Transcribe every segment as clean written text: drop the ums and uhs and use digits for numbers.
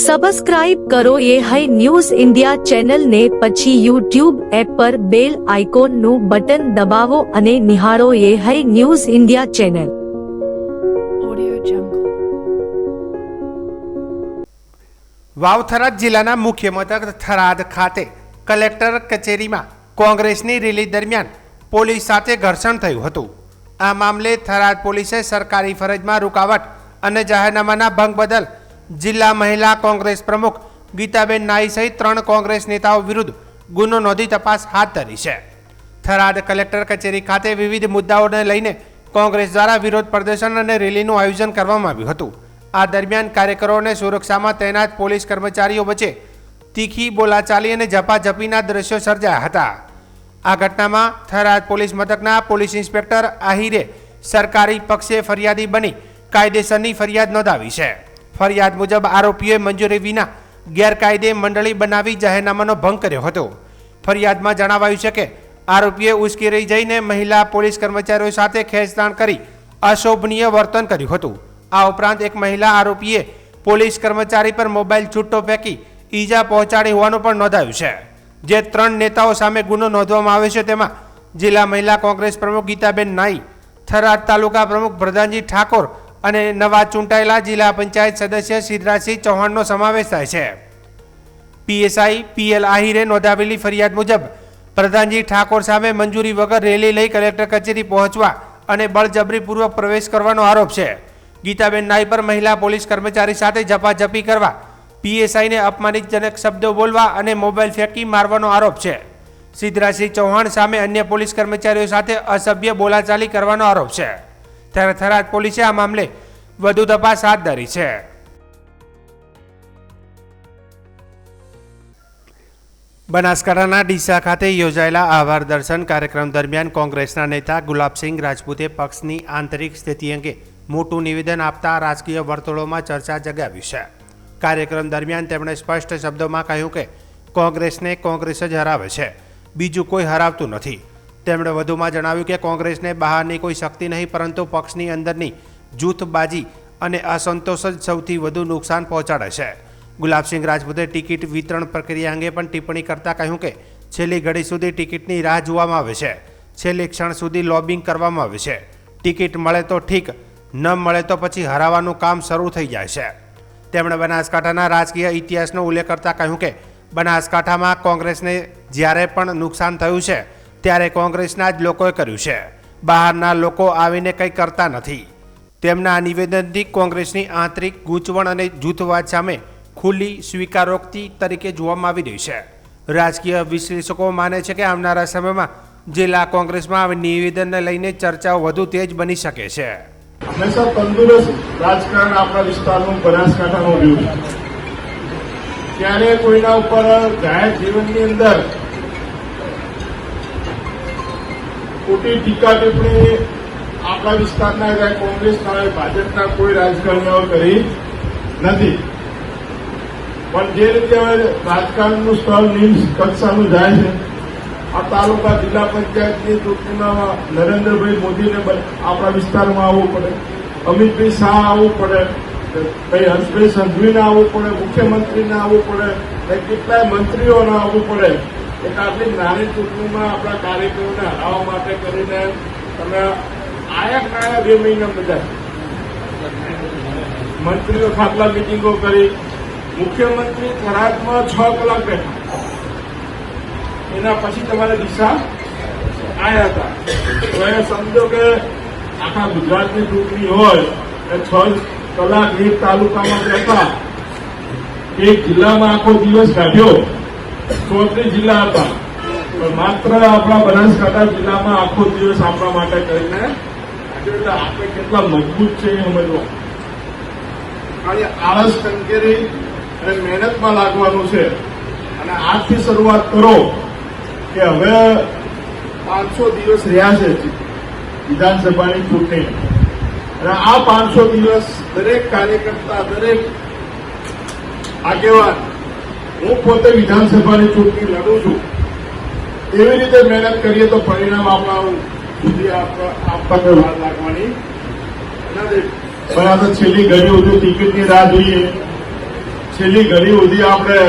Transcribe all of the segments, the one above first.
Subscribe કરો એ હૈ news India ચેનલને, પછી યુટ્યુબ એપ પર બેલ આઇકોનનું બટન દબાવો અને નિહાળો એ હૈ news India channel. Vav Tharad જિલ્લાના મુખ્ય મથક થરાદ ખાતે કલેક્ટર કચેરીમાં કોંગ્રેસની રેલી દરમિયાન પોલીસ સાથે ઘર્ષણ થયું હતું. આ મામલે થરાદ પોલીસે સરકારી ફરજમાં રૂકાવટ અને જાહેરનામાના ભંગ બદલ જિલ્લા મહિલા કોંગ્રેસ પ્રમુખ ગીતાબેન નાઈ સહિત 3 કોંગ્રેસ નેતાઓ વિરુદ્ધ ગુનો નોંધી તપાસ હાથ ધરી છે. થરાદ કલેક્ટર કચેરી ખાતે વિવિધ મુદ્દાઓને લઈને કોંગ્રેસ દ્વારા વિરોધ પ્રદર્શન અને રેલીનું આયોજન કરવામાં આવ્યું હતું. આ દરમિયાન કાર્યકરોને સુરક્ષામાં તૈનાત પોલીસ કર્મચારીઓ વચ્ચે તીખી બોલાચાલી અને ઝપાઝપીના દ્રશ્યો સર્જાયા હતા. આ ઘટનામાં થરાદ પોલીસ મથકના પોલીસ ઇન્સ્પેક્ટર આહિરે સરકારી પક્ષે ફરિયાદી બની કાયદેસરની ફરિયાદ નોંધાવી છે. ફરિયાદ મુજબ આરોપીઓએ મંજૂરી વિના ગેરકાયદે મંડળી બનાવી જાહેરનામાનો ભંગ કર્યો હતો. ફરિયાદમાં જણાવાયું છે કે આરોપીએ ઉશ્કેરાઈ જઈને મહિલા પોલીસ કર્મચારીઓ સાથે ખેંચતાણ કરી અશોભનીય વર્તન કર્યું હતું. આ ઉપરાંત એક મહિલા આરોપીએ પોલીસ કર્મચારી પર મોબાઈલ છૂટો ફેંકી ઈજા પહોંચાડી હોવાનું પણ નોંધાયું છે. જે 3 નેતાઓ સામે ગુનો નોંધવામાં આવ્યો છે તેમાં જિલ્લા મહિલા કોંગ્રેસ પ્રમુખ ગીતાબેન નાઈ, થરાદ તાલુકા પ્રમુખ પ્રધાનજી ઠાકોર અને નવા ચૂંટાયેલા જિલ્લા પંચાયત સદસ્ય સિદ્ધરાજસિંહ ચૌહાણનો સમાવેશ થાય છે. પીએસઆઈ પીએલ આહિરે નોંધાવેલી ફરિયાદ મુજબ પ્રધાનજી ઠાકોર સામે મંજૂરી વગર રેલી લઈ કલેક્ટર કચેરી પહોંચવા અને બળજબરીપૂર્વક પ્રવેશ કરવાનો આરોપ છે. ગીતાબેન નાઈ પર મહિલા પોલીસ કર્મચારી સાથે ઝપાઝપી કરવા, પીએસઆઈને અપમાનિતજનક શબ્દો બોલવા અને મોબાઈલ ફેંકી મારવાનો આરોપ છે. સિદ્ધરાજસિંહ ચૌહાણ સામે અન્ય પોલીસ કર્મચારીઓ સાથે અસભ્ય બોલાચાલી કરવાનો આરોપ છે. ત્યારે થરાદ પોલીસે આ મામલે વધુ તપાસ હાથ ધરી છે. બનાસકાંઠાના ડીસા ખાતે યોજાયેલા આભાર દર્શન કાર્યક્રમ દરમિયાન કોંગ્રેસના નેતા ગુલાબસિંહ રાજપૂતે પક્ષની આંતરિક સ્થિતિ અંગે મોટું નિવેદન આપતા રાજકીય વર્તુળોમાં ચર્ચા જગાવી છે. કાર્યક્રમ દરમિયાન તેમણે સ્પષ્ટ શબ્દોમાં કહ્યું કે કોંગ્રેસને કોંગ્રેસ જ હરાવે છે, બીજું કોઈ હરાવતું નથી. તેમણે વધુમાં જણાવ્યું કે કોંગ્રેસને બહારની કોઈ શક્તિ નહીં, પરંતુ પક્ષની અંદરની જૂથબાજી અને અસંતોષ જ સૌથી વધુ નુકસાન પહોંચાડે છે. ગુલાબસિંહ રાજપૂતે ટિકિટ વિતરણ પ્રક્રિયા અંગે પણ ટિપ્પણી કરતાં કહ્યું કે છેલ્લી ઘડી સુધી ટિકિટની રાહ જોવામાં આવે છે, છેલ્લી ક્ષણ સુધી લોબિંગ કરવામાં આવે છે. ટિકિટ મળે તો ઠીક, ન મળે તો પછી હરાવવાનું કામ શરૂ થઈ જાય છે. તેમણે બનાસકાંઠાના રાજકીય ઇતિહાસનો ઉલ્લેખ કરતાં કહ્યું કે બનાસકાંઠામાં કોંગ્રેસને જ્યારે પણ નુકસાન થયું છે ત્યારે કોંગ્રેસના જ લોકોએ કર્યું છે, બહારના લોકો આવીને કંઈ કરતા નથી. તેમના નિવેદનથી કોંગ્રેસની આંતરિક ગૂંચવણ અને જૂથવાદ સામે ખુલ્લી સ્વીકારોક્તિ તરીકે જોવામાં આવી રહી છે. રાજકીય વિશ્લેષકો માને છે કે આવનારા સમયમાં જિલ્લા કોંગ્રેસમાં આ નિવેદનને લઈને ચર્ચાઓ વધુ તેજ બની શકે છે. હંમેશા તંદુરસ્ત રાજકારણ આપણા વિસ્તારનું બનાસકાંઠાનું રહ્યું છે. ત્યારે કોઈના ઉપર જાહેર જીવનની અંદર ખોટી ટીકા ટિપ્પણી આપણા વિસ્તારના કોંગ્રેસના ભાજપના કોઈ રાજકારણીઓ કરી નથી. પણ જે રીતે હવે રાજકારણનું સ્તર નિમ્ન કક્ષાનું જાય છે, આ તાલુકા જિલ્લા પંચાયતની ચૂંટણીમાં નરેન્દ્રભાઈ મોદીને આપણા વિસ્તારમાં આવવું પડે, અમિતભાઈ શાહ આવવું પડે, ભાઈ હર્ષભાઈ સંઘવીને આવવું પડે, મુખ્યમંત્રીને આવવું પડે, કેટલાય મંત્રીઓને આવવું પડે. એક આટલી નાની ચૂંટણીમાં આપણા કાર્યકરોને હરાવવા માટે કરીને તમે આયા 2 મહિના બધા મંત્રીઓ ખાટલા મિટિંગો કરી, મુખ્યમંત્રી થરાદમાં 6 કલાક બેઠા, એના પછી તમારે ડીસા આવ્યા હતા. તો એ સમજો કે આખા ગુજરાતની ચૂંટણી હોય એ 6 કલાક એક તાલુકામાં બેઠા, એક જિલ્લામાં આખો દિવસ કાઢ્યો. 34 જિલ્લા હતા, પણ માત્ર આપણા બનાસકાંઠા જિલ્લામાં આખો દિવસ આપણા માટે કરીને એટલે આપણે કેટલા મજબૂત છે એ સમજવા. ખાલી આળસ કંકેરી અને મહેનતમાં લાગવાનું છે. અને આજથી શરૂઆત કરો કે હવે 500 દિવસ રહ્યા છે વિધાનસભાની ચૂંટણી, અને આ 500 દિવસ દરેક કાર્યકર્તા, દરેક આગેવાન, હું પોતે વિધાનસભાની ચૂંટણી લડું છું, એવી રીતે મહેનત કરીએ તો પરિણામ આપણા સુધી આપણને વાર લાગવાની નથી. પણ આ તો છેલ્લી ઘડી સુધી ટિકિટની રાહ જોઈએ, છેલ્લી ઘડી સુધી આપણે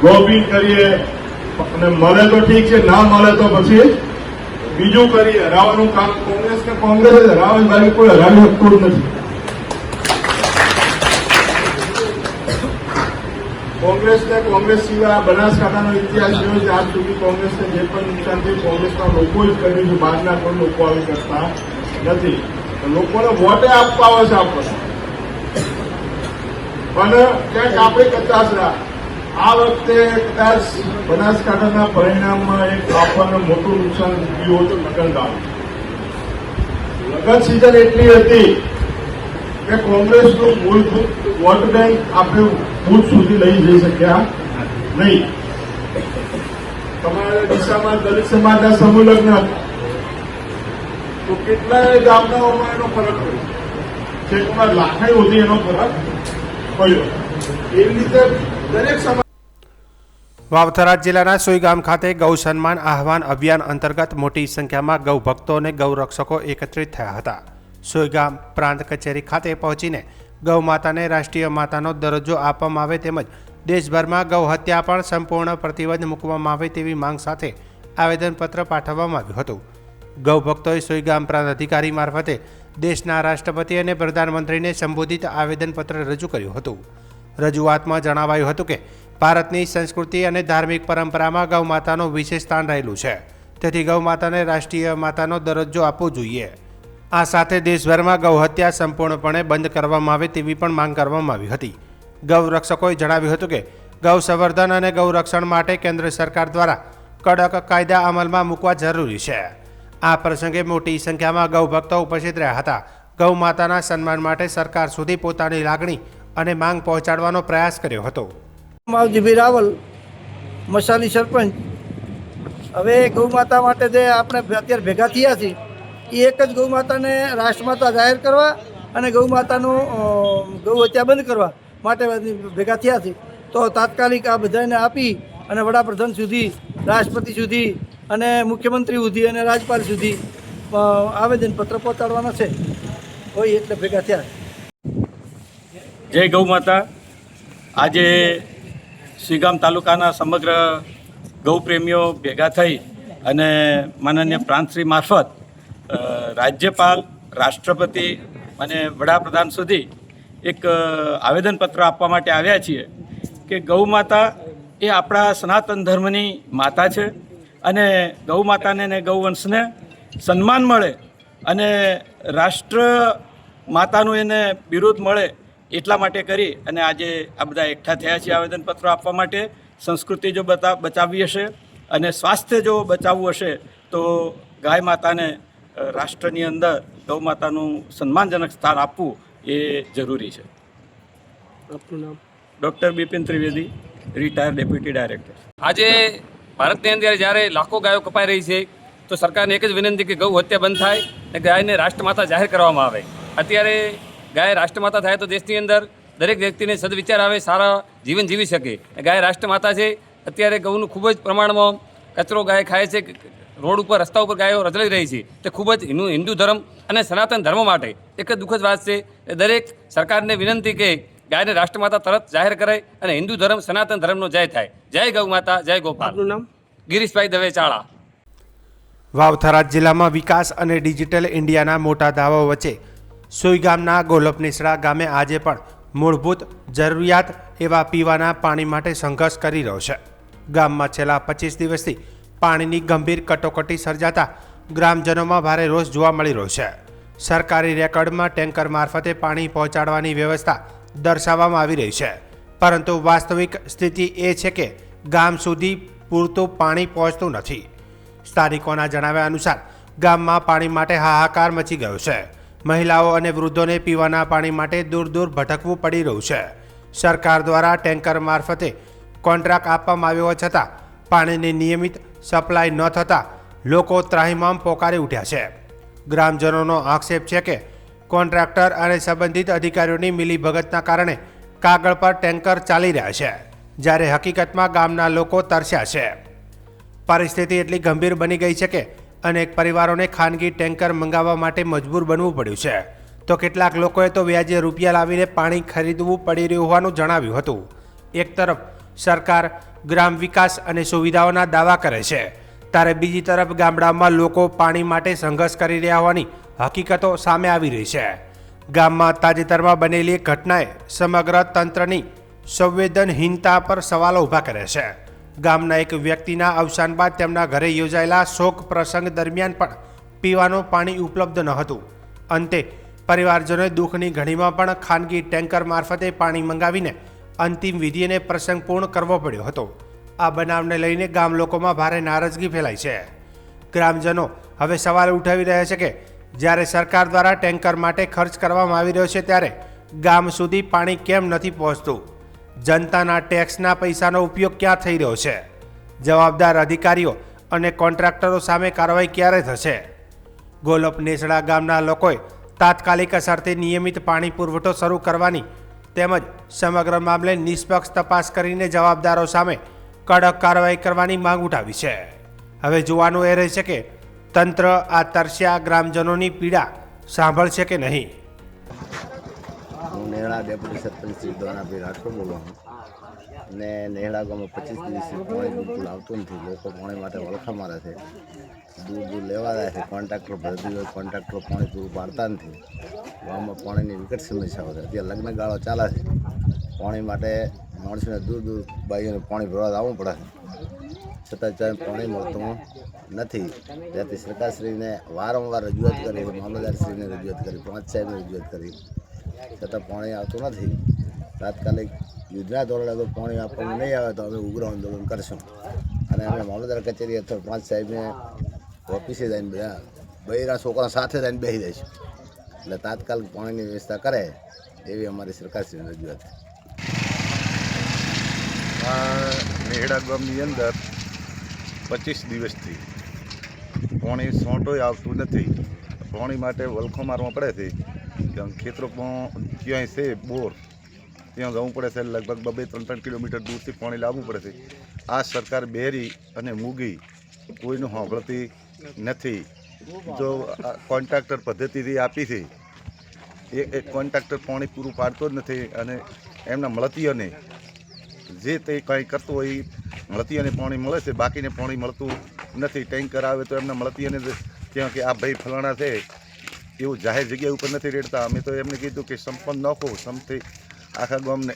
લોબિંગ કરીએ અને મળે તો ઠીક છે, ના મળે તો પછી બીજું કરીએ. હરાવવાનું કામ કોંગ્રેસને કોંગ્રેસ જ હરાવે, બાકી કોઈ હરાવી શકતું જ નથી. કોંગ્રેસને કોંગ્રેસ સિવાય બનાસકાંઠાનો ઇતિહાસ જોયો છે. આજ સુધી કોંગ્રેસને જે પણ નુકસાન થયું કોંગ્રેસના લોકો જ કર્યું છે. બહારના કોઈ લોકો આવી કરતા નથી. લોકોને વોટે આપવા આવે છે આપણને, પણ ક્યાંક આપણે કચાશ આ વખતે કદાચ બનાસકાંઠાના પરિણામમાં એક આપણને મોટું નુકસાન થયું હતું લગનગામ. લગન સિઝન એટલી હતી કે કોંગ્રેસનું મૂળભૂત વોટ બેંક આપણે બુથ સુધી લઈ જઈ શક્યા નહીં. તમારા દિશામાં દલિત સમાજના સમૂહ લગ્ન હતા તો કેટલાય ગામડાઓમાં એનો ફરક પડ્યો, છેકમાં લાખાઈ સુધી એનો ફરક પડ્યો. એવી રીતે દરેક સમાજ. વાવથરા જિલ્લાના સોઈગામ ખાતે ગૌ સન્માન આહવાન અભિયાન અંતર્ગત મોટી સંખ્યામાં ગૌ ભક્તો અને ગૌ રક્ષકો એકત્રિત થયા હતા. સોઈગામ પ્રાંત કચેરી ખાતે પહોંચીને ગૌ માતાને રાષ્ટ્રીય માતાનો દરજ્જો આપવામાં આવે તેમજ દેશભરમાં ગૌ હત્યા પર સંપૂર્ણ પ્રતિબંધ મૂકવામાં આવે તેવી માંગ સાથે આવેદનપત્ર પાઠવવામાં આવ્યું હતું. ગૌ ભક્તોએ સોઈગામ પ્રાંત અધિકારી મારફતે દેશના રાષ્ટ્રપતિ અને પ્રધાનમંત્રીને સંબોધિત આવેદનપત્ર રજૂ કર્યું હતું. રજૂઆતમાં જણાવાયું હતું કે ભારતની સંસ્કૃતિ અને ધાર્મિક પરંપરામાં ગૌ માતાનું વિશેષ સ્થાન રહેલું છે, તેથી ગૌ માતાને રાષ્ટ્રીય માતાનો દરજ્જો આપવો જોઈએ. આ સાથે દેશભરમાં ગૌ હત્યા સંપૂર્ણપણે બંધ કરવામાં આવે તેવી પણ માંગ કરવામાં આવી હતી. ગૌ રક્ષકોએ જણાવ્યું હતું કે ગૌ સંવર્ધન અને ગૌ રક્ષણ માટે કેન્દ્ર સરકાર દ્વારા કડક કાયદા અમલમાં મૂકવા જરૂરી છે. આ પ્રસંગે મોટી સંખ્યામાં ગૌ ભક્તો ઉપસ્થિત રહ્યા હતા. ગૌ માતાના સન્માન માટે સરકાર સુધી પોતાની લાગણી અને માંગ પહોંચાડવાનો પ્રયાસ કર્યો હતો. માવજીભાઈ રાવલ, મસાલી સરપંચ. હવે ગૌ માતા માટે જે આપણે અત્યારે ભેગા થયા છીએ એ એક જ ગૌ માતાને રાષ્ટ્રમાતા જાહેર કરવા અને ગૌ માતાનું ગૌ હત્યા બંધ કરવા માટે ભેગા થયા છે. તો તાત્કાલિક આ બધાને આપી અને વડાપ્રધાન સુધી, રાષ્ટ્રપતિ સુધી અને મુખ્યમંત્રી સુધી અને રાજ્યપાલ સુધી આવેદનપત્ર પહોંચાડવાના છે. હોય એટલે ભેગા થયા. જય ગૌ માતા. આજે સુઈગામ તાલુકાના સમગ્ર ગૌપ્રેમીઓ ભેગા થઈ અને માનનીય પ્રાંતશ્રી મારફત રાજ્યપાલ, રાષ્ટ્રપતિ અને વડાપ્રધાન સુધી એક આવેદનપત્ર આપવા માટે આવ્યા છીએ કે ગૌ માતા એ આપણા સનાતન ધર્મની માતા છે અને ગૌ માતાને અને ગૌવંશને સન્માન મળે અને રાષ્ટ્ર માતાનું એને બિરુદ મળે એટલા માટે કરી અને આજે આ બધા એકઠા થયા છે આવેદનપત્રો આપવા માટે. સંસ્કૃતિ જો બચાવવી હશે અને સ્વાસ્થ્ય જો બચાવવું હશે તો ગાય માતાને રાષ્ટ્રની અંદર ગૌ માતાનું સન્માનજનક સ્થાન આપવું એ જરૂરી છે. આપનું નામ? Doctor Bipin Trivedi, retired deputy director. આજે ભારતની અંદર જ્યારે લાખો ગાયો કપાઈ રહી છે તો સરકારને એક જ વિનંતી કે ગૌ હત્યા બંધ થાય અને ગાયને રાષ્ટ્રમાતા જાહેર કરવામાં આવે. અત્યારે ગાય રાષ્ટ્રમાતા થાય તો દેશની અંદર દરેક વ્યક્તિને સદવિચાર આવે, સારા જીવન જીવી શકે. ગાય રાષ્ટ્રમાતા છે. અત્યારે ગૌનું ખૂબ જ પ્રમાણમાં કચરો ગાય ખાય છે, રોડ ઉપર, રસ્તા ઉપર ગાયો રજળી રહી છે. તે ખૂબ જ હિન્દુ ધર્મ અને સનાતન ધર્મ માટે એક જ દુઃખદ વાત છે. દરેક સરકારને વિનંતી કે ગાયને રાષ્ટ્રમાતા તરત જાહેર કરે અને હિન્દુ ધર્મ, સનાતન ધર્મનો જય થાય. જય ગૌ માતા, જય ગોપાલ. આપનું નામ? ગિરીશભાઈ દવે ચાળા. વાવથરા જિલ્લામાં વિકાસ અને ડિજિટલ ઇન્ડિયાના મોટા દાવાઓ વચ્ચે સોઈગામના ગોલપનેસરા ગામે આજે પણ મૂળભૂત જરૂરિયાત એવા પીવાના પાણી માટે સંઘર્ષ કરી રહ્યો છે. ગામમાં છેલ્લા 25 દિવસથી પાણીની ગંભીર કટોકટી સર્જાતા ગ્રામજનોમાં ભારે રોષ જોવા મળી રહ્યો છે. સરકારી રેકર્ડમાં ટેન્કર મારફતે પાણી પહોંચાડવાની વ્યવસ્થા દર્શાવવામાં આવી રહી છે, પરંતુ વાસ્તવિક સ્થિતિ એ છે કે ગામ સુધી પૂરતું પાણી પહોંચતું નથી. સ્થાનિકોના જણાવ્યા અનુસાર ગામમાં પાણી માટે હાહાકાર મચી ગયો છે. મહિલાઓ અને વૃદ્ધોને પીવાના પાણી માટે દૂર દૂર ભટકવું પડી રહ્યું છે. સરકાર દ્વારા ટેન્કર મારફતે કોન્ટ્રાક્ટ આપવામાં આવ્યો છતાં પાણીની નિયમિત સપ્લાય ન થતાં લોકો ત્રાહિમામ પોકારી ઉઠ્યા છે. ગ્રામજનોનો આક્ષેપ છે કે કોન્ટ્રાક્ટર અને સંબંધિત અધિકારીઓની મિલીભગતના કારણે કાગળ પર ટેન્કર ચાલી રહ્યા છે, જ્યારે હકીકતમાં ગામના લોકો તરસ્યા છે. પરિસ્થિતિ એટલી ગંભીર બની ગઈ છે કે અનેક પરિવારોને ખાનગી ટેન્કર મંગાવવા માટે મજબૂર બનવું પડ્યું છે. તો કેટલાક લોકોએ તો વ્યાજે રૂપિયા લાવીને પાણી ખરીદવું પડી રહ્યું હોવાનું જણાવ્યું હતું. એક તરફ સરકાર ગ્રામ વિકાસ અને સુવિધાઓના દાવા કરે છે, ત્યારે બીજી તરફ ગામડામાં લોકો પાણી માટે સંઘર્ષ કરી રહ્યા હોવાની હકીકતો સામે આવી રહી છે. ગામમાં તાજેતરમાં બનેલી એક ઘટનાએ સમગ્ર તંત્રની સંવેદનહીનતા પર સવાલો ઊભા કર્યા છે. ગામના એક વ્યક્તિના અવસાન બાદ તેમના ઘરે યોજાયેલા શોક પ્રસંગ દરમિયાન પણ પીવાનું પાણી ઉપલબ્ધ ન હતું. અંતે પરિવારજનોએ દુઃખની ઘડીમાં પણ ખાનગી ટેન્કર મારફતે પાણી મંગાવીને અંતિમ વિધિ અને પ્રસંગ પૂર્ણ કરવો પડ્યો હતો. આ બનાવને લઈને ગામ લોકોમાં ભારે નારાજગી ફેલાઈ છે. ગ્રામજનો હવે સવાલ ઉઠાવી રહ્યા છે કે જ્યારે સરકાર દ્વારા ટેન્કર માટે ખર્ચ કરવામાં આવી રહ્યો છે, ત્યારે ગામ સુધી પાણી કેમ નથી પહોંચતું? જનતાના ટેક્સના પૈસાનો ઉપયોગ ક્યાં થઈ રહ્યો છે? જવાબદાર અધિકારીઓ અને કોન્ટ્રાક્ટરો સામે કાર્યવાહી ક્યારે થશે? ગોલપ નેસડા ગામના લોકોએ તાત્કાલિક અસરથી નિયમિત પાણી પુરવઠો શરૂ કરવાની તેમજ સમગ્ર મામલે નિષ્પક્ષ તપાસ કરીને જવાબદારો સામે કડક કાર્યવાહી કરવાની માંગ ઉઠાવી છે. હવે જોવાનું એ રહેશે કે તંત્ર આ તરસ્યા ગ્રામજનોની પીડા સાંભળશે કે નહીં. હું નેહડા ડેપ્યુટી સરપંચ શ્રી દોનાભાઈ રાઠોડ બોલું છું ને નેહડા ગામમાં 25 દિવસથી પાણી બિલકુલ આવતું નથી. લોકો પાણી માટે વલખા મારે છે, દૂર દૂર લેવા જાય છે. કોન્ટ્રાક્ટર ભરતી હોય, કોન્ટ્રાક્ટરો પાણી પૂરું પાડતા નથી. ગામમાં પાણીની વિકટ સમસ્યાઓ છે. અત્યારે લગ્ન ગાળો ચાલે છે, પાણી માટે માણસોને દૂર દૂર બાઈઓને પાણી ભરવા આવવું પડે છે, છતાં ક્યાંય પાણી મળતું નથી. ત્યાંથી સરકારશ્રીને વારંવાર રજૂઆત કરી, મામલતદારશ્રીને રજૂઆત કરી, પાંચ સાહેબને રજૂઆત કરી, છતાં પાણી આવતું નથી. તાત્કાલિક યોજના ધોરણે તો પાણી આપણને નહીં આવે તો અમે ઉગ્ર આંદોલન કરશું અને અમે મામલતદાર કચેરી અથવા પાંચ સાહેબને ઓફિસે જઈને બધા બૈરા છોકરા સાથે જઈને બેસી દઈશું. એટલે તાત્કાલિક પાણીની વ્યવસ્થા કરે એવી અમારી સરકારશ્રીની રજૂઆત. આ નેહડા ગામની અંદર 25 દિવસથી પાણી સોંટોય આવતું નથી. પાણી માટે વલખો મારવા પડે છે. ખેતરોમાં ક્યાંય છે બોર, ત્યાં જવું પડે છે. લગભગ 2-3 કિલોમીટર દૂરથી પાણી લાવવું પડે છે. આ સરકાર બેરી અને મૂગી કોઈનું સાંભળતી નથી. જો કોન્ટ્રાક્ટર પદ્ધતિથી આપી છે, એ કોન્ટ્રાક્ટર પાણી પૂરું પાડતો જ નથી અને એમના મળતીઓને જે તે કંઈ કરતું હોય મળતીઓને પાણી મળે છે, બાકીને પાણી મળતું નથી. ટેન્કર આવે તો એમના મળતીઓને ત્યાં કે આ ભાઈ ફલાણા છે એવું જાહેર જગ્યા ઉપર નથી રેડતા. અમે તો એમને કીધું કે સંપન્ન નાખો, સમથી આખા ગામને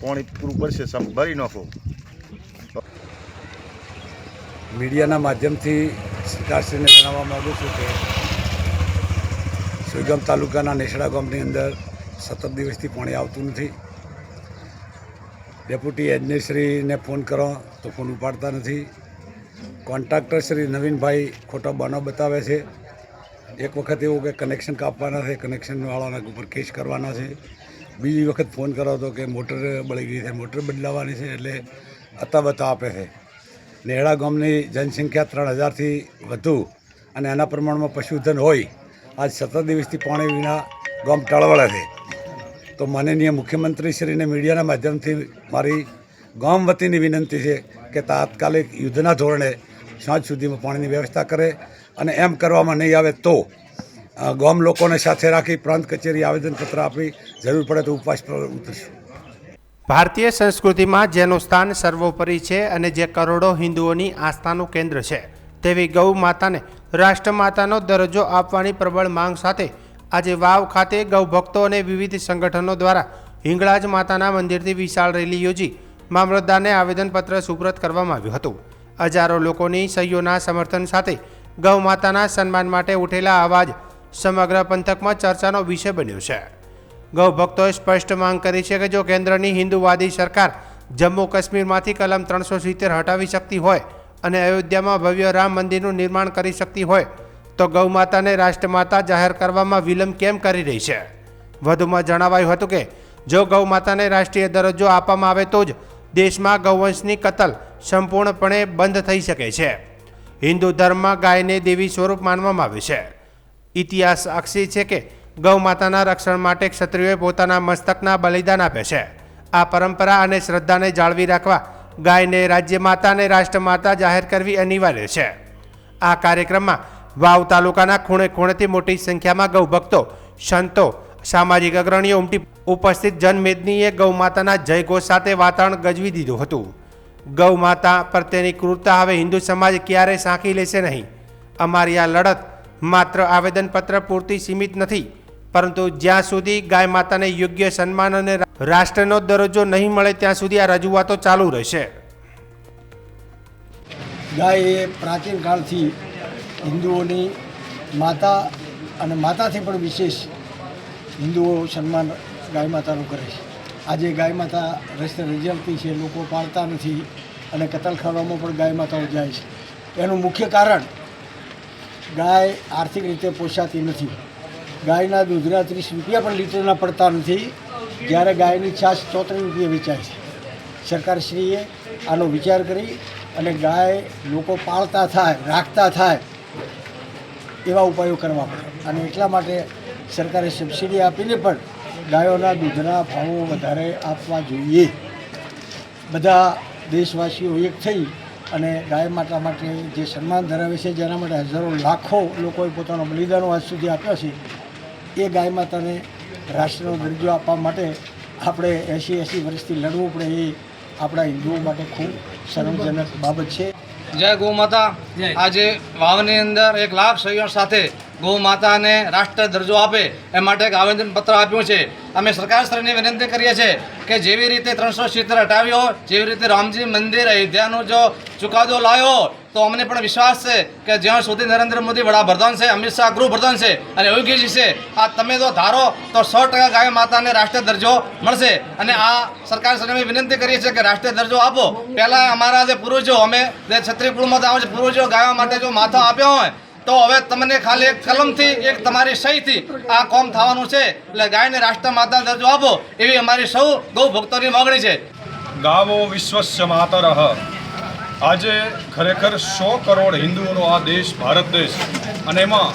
પાણી પૂરું પડશે, સમ ભરી નાખો. મીડિયાના માધ્યમથી સરકારશ્રીને જણાવવા માગું છું કે સુઈગામ તાલુકાના નેસડા ગામની અંદર 17 દિવસથી પાણી આવતું નથી. ડેપ્યુટી એન્જિનિયરશ્રીને ફોન કરો તો ફોન ઉપાડતા નથી. કોન્ટ્રાક્ટર શ્રી નવીનભાઈ ખોટો બહાનો બતાવે છે. એક વખત એવું કે કનેક્શન કાપવાના છે, કનેક્શનવાળાના ઉપર કેસ કરવાના છે. બીજી વખત ફોન કરો તો કે મોટર બળી ગઈ છે, મોટર બદલાવાની છે, એટલે અતાબતા આપે છે. નેહડા ગામની જનસંખ્યા 3000થી વધુ અને એના પ્રમાણમાં પશુધન હોય, આજ 17 દિવસથી પાણી વિના ગામ ટળવળે છે. તો માનનીય મુખ્યમંત્રીશ્રીને મીડિયાના માધ્યમથી મારી ગામ વતીની વિનંતી છે કે તાત્કાલિક યુદ્ધના ધોરણે સાંજ સુધીમાં પાણીની વ્યવસ્થા કરે અને એમ કરવામાં નહીં આવે તો ગામ લોકોને સાથે રાખી પ્રાંત કચેરી આવેદનપત્ર આપી જરૂર પડે તો ઉપવાસ પર ઉતરશું. ભારતીય સંસ્કૃતિમાં જેનું સ્થાન સર્વોપરી છે અને જે કરોડો હિન્દુઓની આસ્થાનું કેન્દ્ર છે, તેવી ગૌ માતાને રાષ્ટ્રમાતાનો દરજ્જો આપવાની પ્રબળ માંગ સાથે આજે વાવ ખાતે ગૌ ભક્તો અને વિવિધ સંગઠનો દ્વારા હિંગળાજ માતાના મંદિરથી વિશાળ રેલી યોજી મામલતદારને આવેદનપત્ર સુપ્રત કરવામાં આવ્યું હતું. હજારો લોકોની સહીઓના સમર્થન સાથે ગૌ માતાના સન્માન માટે ઉઠેલા અવાજ સમગ્ર પંથકમાં ચર્ચાનો વિષય બન્યો છે. ગૌ ભક્તોએ સ્પષ્ટ માંગ કરી છે કે જો કેન્દ્રની હિન્દુવાદી સરકાર જમ્મુ કાશ્મીરમાંથી કલમ 370 હટાવી શકતી હોય અને અયોધ્યામાં ભવ્ય રામ મંદિરનું નિર્માણ કરી શકતી હોય તો ગૌ માતાને રાષ્ટ્રમાતા જાહેર કરવામાં વિલંબ કેમ કરી રહી છે. વધુમાં જણાવાયું હતું કે જો ગૌ માતાને રાષ્ટ્રીય દરજ્જો આપવામાં આવે તો જ દેશમાં ગૌવંશની કતલ સંપૂર્ણપણે બંધ થઈ શકે છે. હિન્દુ ધર્મમાં ગાયને દેવી સ્વરૂપ માનવામાં આવે છે. ઇતિહાસ સાક્ષી છે કે ગૌ માતાના રક્ષણ માટે ક્ષત્રિયોએ પોતાના મસ્તકના બલિદાન આપે છે. આ પરંપરા અને શ્રદ્ધાને જાળવી રાખવા ગાયને રાજ્ય માતા અને રાષ્ટ્રમાતા જાહેર કરવી અનિવાર્ય છે. આ કાર્યક્રમમાં વાવ તાલુકાના ખૂણે ખૂણેથી મોટી સંખ્યામાં ગૌ ભક્તો સંતો, સામાજિક અગ્રણીઓ ઉમટી ઉપસ્થિત જનમેદનીએ ગૌ માતાના જયઘોષ સાથે વાતાવરણ ગજવી દીધું હતું. ગૌ માતા પ્રત્યેની ક્રૂરતા હવે હિન્દુ સમાજ ક્યારેય સાંકી લેશે નહીં. અમારી આ લડત માત્ર આવેદનપત્ર પૂરતી સીમિત નથી, પરંતુ જ્યાં સુધી ગાય માતાને યોગ્ય સન્માન અને રાષ્ટ્રનો દરજ્જો નહીં મળે ત્યાં સુધી આ રજૂઆતો ચાલુ રહેશે. ગાય એ પ્રાચીન કાળથી હિન્દુઓની માતા અને માતાથી પણ વિશેષ હિન્દુઓ સન્માન ગાય માતાનું કરે છે. આજે ગાય માતા રસ્તે રજળતી છે, લોકો પાળતા નથી અને કતલખાનામાં પણ ગાય માતાઓ જાય છે. એનું મુખ્ય કારણ ગાય આર્થિક રીતે પોષાતી નથી. ગાયના દૂધના 30 રૂપિયા પણ લીટરના પડતા નથી, જ્યારે ગાયની છાશ 34 રૂપિયા વેચાય છે. સરકારશ્રીએ આનો વિચાર કરી અને ગાય લોકો પાળતા થાય, રાખતા થાય એવા ઉપાયો કરવા પડે. અને એટલા માટે સરકારે સબસિડી આપીને પણ ગાયોના દૂધના ભાવો વધારે આપવા જોઈએ. બધા દેશવાસીઓ એક થઈ અને ગાય માતા માટે જે સન્માન ધરાવે છે, જેના માટે હજારો લાખો લોકોએ પોતાનો બલિદાનો આજ સુધી આપ્યો છે, એ ગાય માતાને રાષ્ટ્રનો દરજ્જો આપવા માટે આપણે 80 વર્ષથી લડવું પડે એ આપણા હિન્દુઓ માટે ખૂબ શરમજનક બાબત છે. જય ગૌ માતા. આજે વાવની અંદર 1 લાખ સહીઓ સાથે ગૌ માતાને રાષ્ટ્ર દરજ્જો આપે એ માટે એક આવેદનપત્ર આપ્યું છે. અમે સરકારશ્રીને વિનંતી કરીએ છીએ કે જેવી રીતે 370 હટાવ્યો, જેવી રીતે રામજી મંદિર અયોધ્યાનો જો ચુકાદો લાવ્યો, તો અમને પણ વિશ્વાસ છે કે જ્યાં સુધી નરેન્દ્ર મોદી વડાપ્રધાન છે, અમિત શાહ ગૃહપ્રધાન છે અને યોગીજી છે, આ તમે તો ધારો તો 100% ગાય માતાને રાષ્ટ્રીય દરજ્જો મળશે. અને આ સરકારશ્રીને વિનંતી કરીએ છીએ કે રાષ્ટ્રીય દરજ્જો આપો. પહેલાં અમારા જે પૂર્વજો, અમે જે ક્ષત્રિય કુળમાં આવે છે, પૂર્વજો ગાયો માટે જો માથા આપ્યા હોય તો હવે તમને ખાલી એક કલમથી, એક તમારી સહીથી આ કોમ થવાનું છે. એટલે ગાયને રાષ્ટ્ર માતા દરજ્જો આપો એવી અમારી સૌ ગૌ ભક્તોની માગણી છે. ગાવો વિશ્વસ્ય માતરઃ. આજે ખરેખર 100 કરોડ હિન્દુઓનો આ દેશ, ભારત દેશ, અને એમાં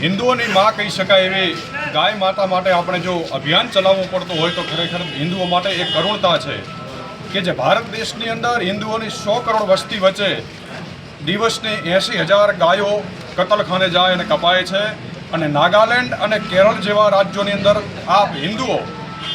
હિન્દુઓની માં કહી શકાય એવી ગાય માતા માટે આપણે જો અભિયાન ચલાવવું પડતું હોય તો ખરેખર હિન્દુઓ માટે એક કરુણતા છે કે જે ભારત દેશની અંદર હિન્દુઓની 100 કરોડ વસ્તી વચ્ચે દિવસની 80,000 ગાયો કતલખાને જાય અને કપાય છે. અને નાગાલેન્ડ અને કેરળ જેવા રાજ્યોની અંદર આપ હિન્દુઓ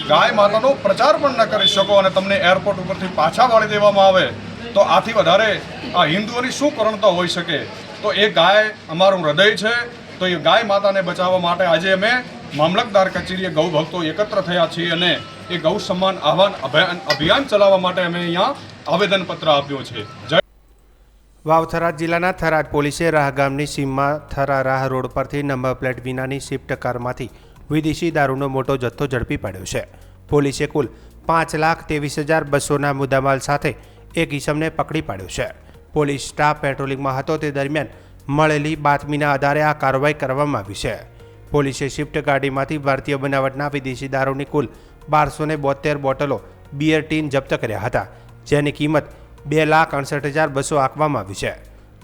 ગાય માતાનો પ્રચાર પણ ન કરી શકો અને તમને એરપોર્ટ ઉપરથી પાછા વાળી દેવામાં આવે, તો આથી વધારે આ હિન્દુઓની શું કરુણતા હોઈ શકે? તો એ ગાય અમારું હૃદય છે. તો એ ગાય માતાને બચાવવા માટે આજે અમે મામલતદાર કચેરીએ ગૌ ભક્તો એકત્ર થયા છીએ અને એ ગૌ સન્માન આહવાન અભિયાન ચલાવવા માટે અમે અહીંયા આવેદનપત્ર આપ્યું છે. જય. વાવ-થરાદ જિલ્લાના થરાદ પોલીસે રાહગામની સીમમાં થરા રાહ રોડ પરથી નંબર પ્લેટ વિનાની સ્વિફ્ટ કારમાંથી વિદેશી દારૂનો મોટો જથ્થો ઝડપી પાડ્યો છે. પોલીસે કુલ 5,23,200ના મુદ્દામાલ સાથે એક ઈસમને પકડી પાડ્યો છે. પોલીસ સ્ટાફ પેટ્રોલિંગમાં હતો તે દરમિયાન મળેલી બાતમીના આધારે આ કાર્યવાહી કરવામાં આવી છે. પોલીસે સ્વિફ્ટ ગાડીમાંથી ભારતીય બનાવટના વિદેશી દારૂની કુલ 1272 બોટલો બિયર ટીન જપ્ત કર્યા હતા, જેની કિંમત 2,68,200 આંકવામાં આવી છે.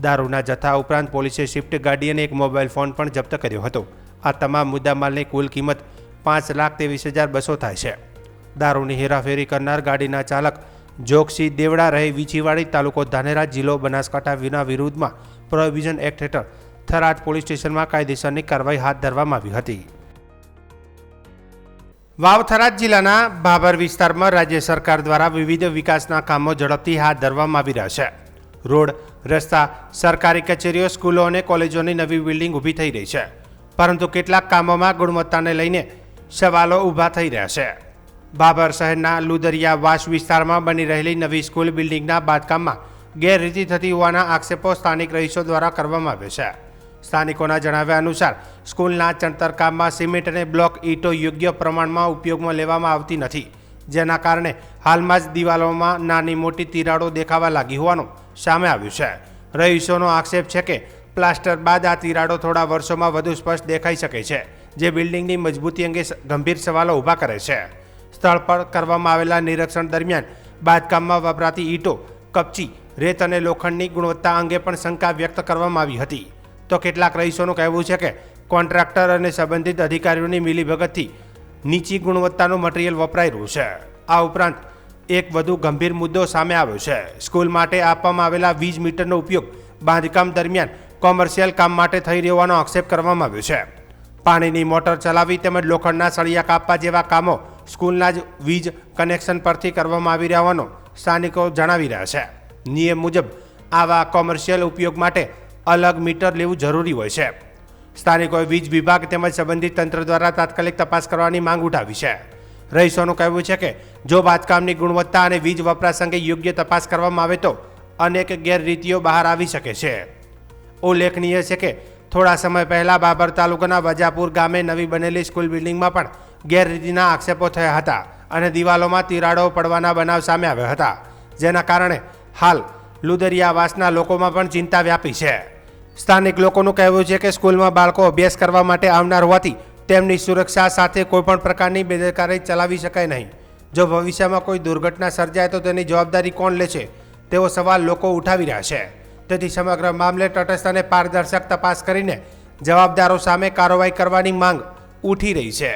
દારૂના જથ્થા ઉપરાંત પોલીસે સ્વિફ્ટ ગાડી અને એક મોબાઈલ ફોન પણ જપ્ત કર્યો હતો. આ તમામ મુદ્દામાલની કુલ કિંમત 5,23,200 થાય છે. દારૂની હેરાફેરી કરનાર ગાડીના ચાલક જોગસિંહ દેવડા રહે વીંછીવાડી, તાલુકો ધાનેરા, જિલ્લો બનાસકાંઠા વિરુદ્ધમાં પ્રોહિબિશન એક્ટ હેઠળ થરાદ પોલીસ સ્ટેશનમાં કાયદેસરની કાર્યવાહી હાથ ધરવામાં આવી હતી. વાવ-થરાદ જિલ્લાના ભાભર વિસ્તારમાં રાજ્ય સરકાર દ્વારા વિવિધ વિકાસના કામો ઝડપથી હાથ ધરવામાં આવી રહ્યા છે. રોડ, રસ્તા, સરકારી કચેરીઓ, સ્કૂલો અને કોલેજોની નવી બિલ્ડિંગ ઊભી થઈ રહી છે, પરંતુ કેટલાક કામોમાં ગુણવત્તાને લઈને સવાલો ઊભા થઈ રહ્યા છે. ભાભર શહેરના લુદરિયા વાસ વિસ્તારમાં બની રહેલી નવી સ્કૂલ બિલ્ડિંગના બાંધકામમાં ગેરરીતિ થતી હોવાના આક્ષેપો સ્થાનિક રહીશો દ્વારા કરવામાં આવ્યો છે. સ્થાનિકોના જણાવ્યા અનુસાર સ્કૂલના ચણતર કામમાં સિમેન્ટ અને બ્લોક ઈંટો યોગ્ય પ્રમાણમાં ઉપયોગમાં લેવામાં આવતી નથી, જેના કારણે હાલમાં જ દિવાલોમાં નાની મોટી તિરાડો દેખાવા લાગી હોવાનું સામે આવ્યું છે. રહીશોનો આક્ષેપ છે કે પ્લાસ્ટર બાદ આ તિરાડો થોડા વર્ષોમાં વધુ સ્પષ્ટ દેખાઈ શકે છે, જે બિલ્ડિંગની મજબૂતી અંગે ગંભીર સવાલો ઊભા કરે છે. સ્થળ પર કરવામાં આવેલા નિરીક્ષણ દરમિયાન બાંધકામમાં વપરાતી ઈંટો, કપચી, રેત અને લોખંડની ગુણવત્તા અંગે પણ શંકા વ્યક્ત કરવામાં આવી હતી. તો કેટલાક રહીશોનું કહેવું છે કે કોન્ટ્રાક્ટર અને સંબંધિત અધિકારીઓની મિલીભગતથી નીચી ગુણવત્તાનું મટીરિયલ વપરાઈ રહ્યું છે. આ ઉપરાંત એક વધુ ગંભીર મુદ્દો સામે આવ્યો છે. સ્કૂલ માટે આપવામાં આવેલા 20 મીટરનો ઉપયોગ બાંધકામ દરમિયાન કોમર્શિયલ કામ માટે થઈ રહ્યો હોવાનો આક્ષેપ કરવામાં આવ્યો છે. પાણીની મોટર ચલાવવી તેમજ લોખંડના સળિયા કાપવા જેવા કામો સ્કૂલના જ વીજ કનેક્શન પરથી કરવામાં આવી રહ્યા હોવાનું સ્થાનિકો જણાવી રહ્યા છે. નિયમ મુજબ આવા કોમર્શિયલ ઉપયોગ માટે અલગ મીટર લેવું જરૂરી હોય છે. સ્થાનિકોએ વીજ વિભાગ તેમજ સંબંધિત તંત્ર દ્વારા તાત્કાલિક તપાસ કરવાની માંગ ઉઠાવી છે. રહીશોનું કહેવું છે કે જો બાંધકામની ગુણવત્તા અને વીજ વપરાશ અંગે યોગ્ય તપાસ કરવામાં આવે તો અનેક ગેરરીતિઓ બહાર આવી શકે છે. ઉલ્લેખનીય છે કે થોડા સમય પહેલા બાબર તાલુકાના વજાપુર ગામે નવી બનેલી સ્કૂલ બિલ્ડિંગમાં પણ ગેરરીતિના આક્ષેપો થયા હતા અને દિવાલોમાં તિરાડો પડવાના બનાવ સામે આવ્યા હતા, જેના કારણે હાલ લુદરિયાવાસના લોકોમાં પણ ચિંતા વ્યાપી છે. સ્થાનિક લોકોનું કહેવું છે કે સ્કૂલમાં બાળકો અભ્યાસ કરવા માટે આવનાર હોવાથી તેમની સુરક્ષા સાથે કોઈપણ પ્રકારની બેદરકારી ચલાવી શકાય નહીં. જો ભવિષ્યમાં કોઈ દુર્ઘટના સર્જાય તો તેની જવાબદારી કોણ લે છે તેવો સવાલ લોકો ઉઠાવી રહ્યા છે. તેથી સમગ્ર મામલે તટસ્થ અને પારદર્શક તપાસ કરીને જવાબદારો સામે કાર્યવાહી કરવાની માંગ ઉઠી રહી છે.